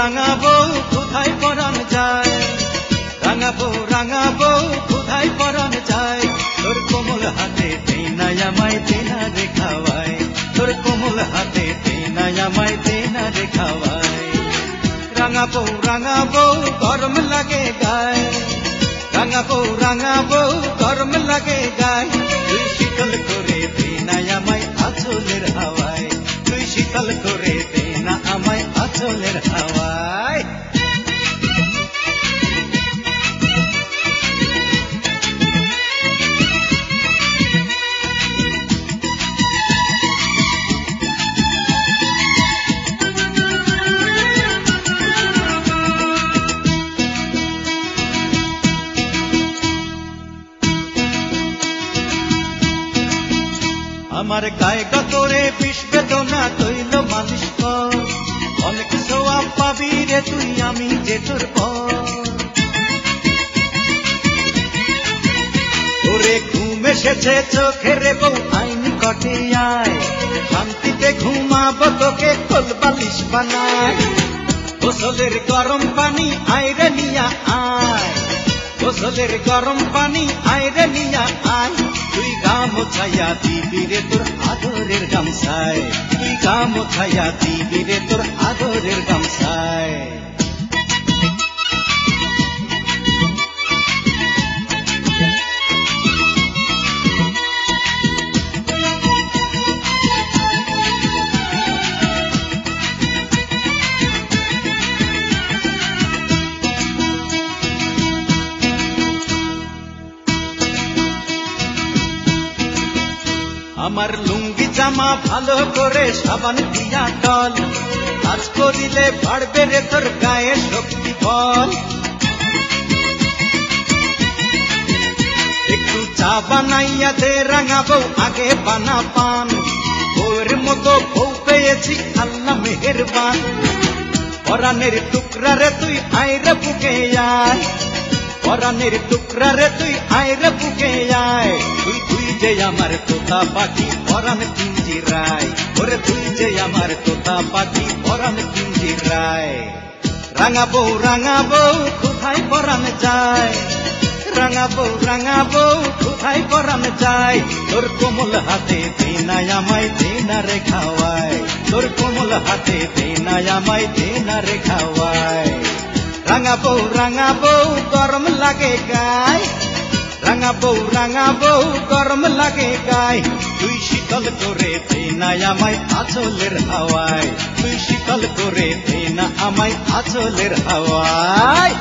রাঙাবো কোথায় পরাণ যায়, রাঙাবো কোথায় পরাণ যায়। তোর কোমল হাতে দেনা আমায় দেনা রে খাওয়ায়, তোর কোমল হাতে দেনা আমায় দেনা রে খাওয়ায়। রাঙাবো গরম লাগে গায়, রাঙাবো গরম লাগে গায়। তুই শীতল করে দেনা আমায় আঁচলের হাওয়ায়, তুই শীতল করে দেনা আমায় আঁচলের হাওয়ায়। আমার গায়ে গতরে বিষ বেদনা তৈল মালিশ কর, অনেক সোয়াব পাবি রে তুই আমি যে তোর পর। ওরে ঘুম এসেছে চোখে রে বউ আইন কটে আয়, শান্তিতে ঘুমাবো তোকে কোল বালিশ বানায়। গোসলের গরম পানি আইরে নিয়া আয়, গোসলের গরম পানি আইরে নিয়া আয়। তুই গা মোছাইয়া দিবি রে তোর আদরের গামছায়, তুই গা মোছাইয়া দিবি রে তোর আদরের গামছায়। আমার লুঙ্গি জামা ভালো করে সাবান দিয়া টল, কাজ করিলে বাড়বে রে তোর গায়ে শক্তি বল। একটু চা বানাইয়া দে রাঙাবো আগে বানা পান, বউয়ের মতো বউ পেয়েছি আল্লাহ মেহেরবান। পরাণের টুকরা রে তুই আইরে বুকে আয়, পরাণের টুকরা রে তুই আইরে বুকে আয়। তুই যে আমার তোতা পাখি পরাণ পিঞ্জিরায়, ওরে তুই যে আমার তোতা পাখি পরাণ পিঞ্জিরায়। রাঙাবো কোথায় পরাণ যায়, রাঙাবো কোথায় পরাণ যায়। তোর কোমল হাতে দেনা আমায় দেনা রে খাওয়ায়, তোর কোমল হাতে দেনা আমায় দেনা রে খাওয়ায়। রাঙাবো গরম লাগে গায়, রাঙাবো গরম লাগে গায়। তুই শীতল করে দেনা আমায় আঁচলের হাওয়ায়, তুই শীতল করে দেনা আমায় আঁচলের হাওয়ায়।